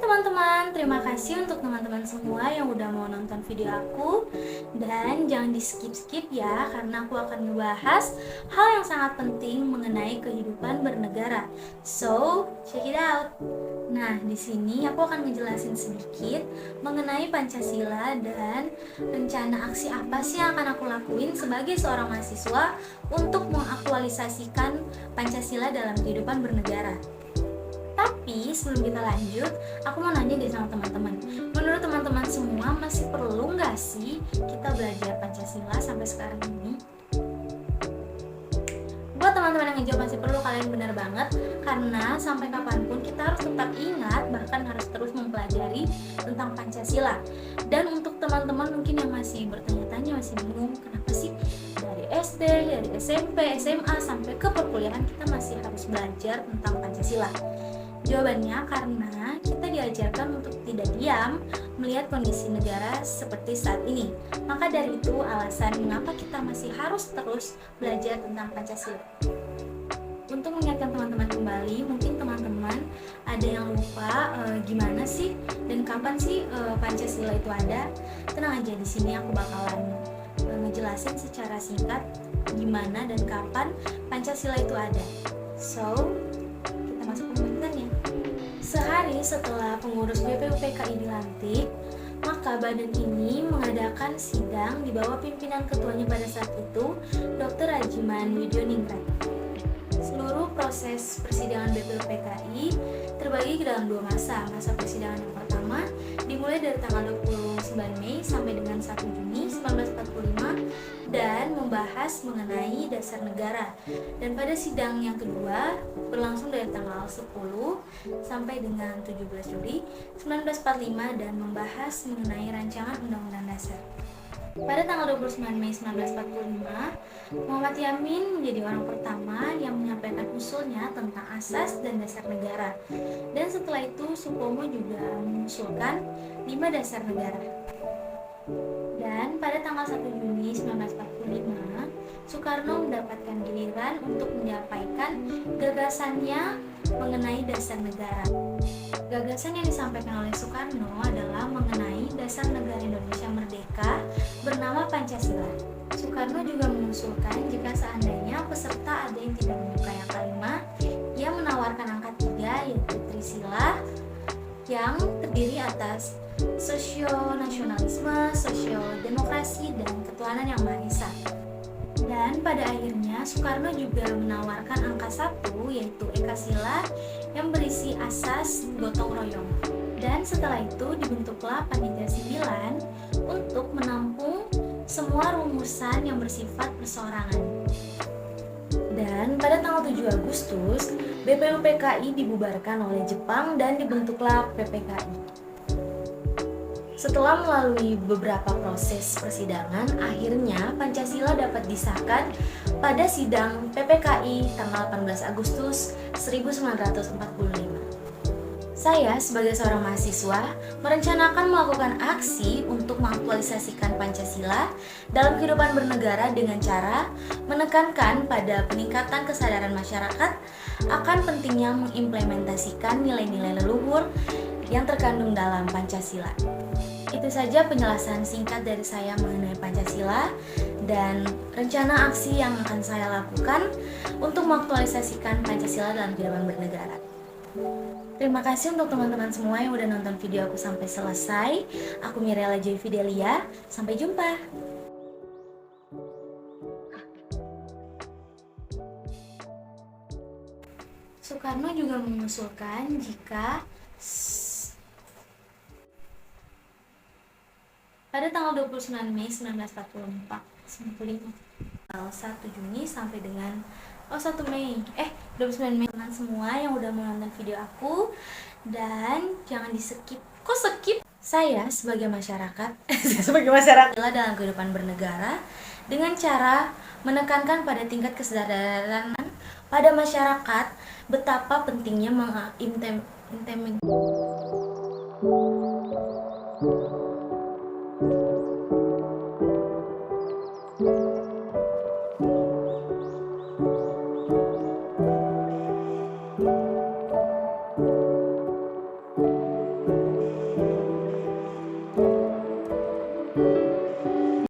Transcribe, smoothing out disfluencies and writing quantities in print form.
teman-teman, terima kasih untuk teman-teman semua yang udah mau nonton video aku. Dan jangan di skip-skip ya, karena aku akan membahas hal yang sangat penting mengenai kehidupan bernegara. So, check it out. Nah, di sini aku akan ngejelasin sedikit mengenai Pancasila dan rencana aksi apa sih yang akan aku lakuin sebagai seorang mahasiswa untuk mengaktualisasikan Pancasila dalam kehidupan bernegara. Tapi sebelum kita lanjut, aku mau nanya deh sama teman-teman. Menurut teman-teman semua masih perlu nggak sih kita belajar Pancasila sampai sekarang ini? Buat teman-teman yang ngejawab masih perlu, kalian benar banget. Karena sampai kapanpun kita harus tetap ingat, bahkan harus terus mempelajari tentang Pancasila. Dan untuk teman-teman mungkin yang masih bertanya-tanya, masih bingung, kenapa sih dari SD, dari SMP, SMA, sampai ke perkuliahan kita masih harus belajar tentang Pancasila? Jawabannya karena kita diajarkan untuk tidak diam melihat kondisi negara seperti saat ini. Maka dari itu alasan mengapa kita masih harus terus belajar tentang Pancasila. Untuk mengingatkan teman-teman kembali, mungkin teman-teman ada yang lupa gimana sih dan kapan sih Pancasila itu ada. Tenang aja, di sini aku bakalan ngejelasin secara singkat gimana dan kapan Pancasila itu ada. So, kita masuk ke pembahasannya. Sehari setelah pengurus BPUPKI dilantik, maka badan ini mengadakan sidang di bawah pimpinan ketuanya pada saat itu, Dr. Rajiman Widioningrat. Seluruh proses persidangan BPUPKI terbagi ke dalam dua masa. Masa persidangan yang pertama dimulai dari tanggal 29 Mei sampai dengan 1 Juni 1945 dan membahas mengenai dasar negara. Dan pada sidang yang kedua berlangsung dari tanggal 10 sampai dengan 17 Juli 1945 dan membahas mengenai rancangan Undang-Undang Dasar. Pada tanggal 29 Mei 1945, Muhammad Yamin menjadi orang pertama yang menyampaikan usulnya tentang asas dan dasar negara. Dan setelah itu Supomo juga mengusulkan 5 dasar negara. Dan pada tanggal 1 Juni 1945, Soekarno mendapatkan giliran untuk menyampaikan gagasannya mengenai dasar negara. Gagasan yang disampaikan oleh Soekarno adalah mengenai dasar negara Indonesia merdeka bernama Pancasila. Soekarno juga mengusulkan jika seandainya peserta ada yang tidak menyukai angka 5, ia menawarkan angka 3 yaitu Trisila yang terdiri atas sosio-nasionalisme, sosio-demokrasi, dan ketuhanan yang Maha Esa. Dan pada akhirnya Soekarno juga menawarkan angka 1 yaitu Ekasila yang berisi asas gotong royong. Dan setelah itu dibentuklah Panitia 9 untuk menampung semua rumusan yang bersifat perseorangan. Dan pada tanggal 7 Agustus, BPUPKI dibubarkan oleh Jepang dan dibentuklah PPKI. Setelah melalui beberapa proses persidangan, akhirnya Pancasila dapat disahkan pada sidang PPKI tanggal 18 Agustus 1945. Saya sebagai seorang mahasiswa merencanakan melakukan aksi untuk mengaktualisasikan Pancasila dalam kehidupan bernegara dengan cara menekankan pada peningkatan kesadaran masyarakat akan pentingnya mengimplementasikan nilai-nilai leluhur yang terkandung dalam Pancasila. Itu saja penjelasan singkat dari saya mengenai Pancasila dan rencana aksi yang akan saya lakukan untuk mengaktualisasikan Pancasila dalam kehidupan bernegara. Terima kasih untuk teman-teman semua yang udah nonton video aku sampai selesai. Aku Mirella Joy Fidelia. Sampai jumpa. Soekarno juga mengusulkan jika pada tanggal 29 Mei 1945 tanggal 1 Juni sampai dengan 1 Mei 29 Mei teman semua yang udah menonton video aku, dan jangan di skip. Kok skip? Saya sebagai masyarakat dalam kehidupan bernegara dengan cara menekankan pada tingkat kesadaran pada masyarakat betapa pentingnya mengimplementasikan Pancasila.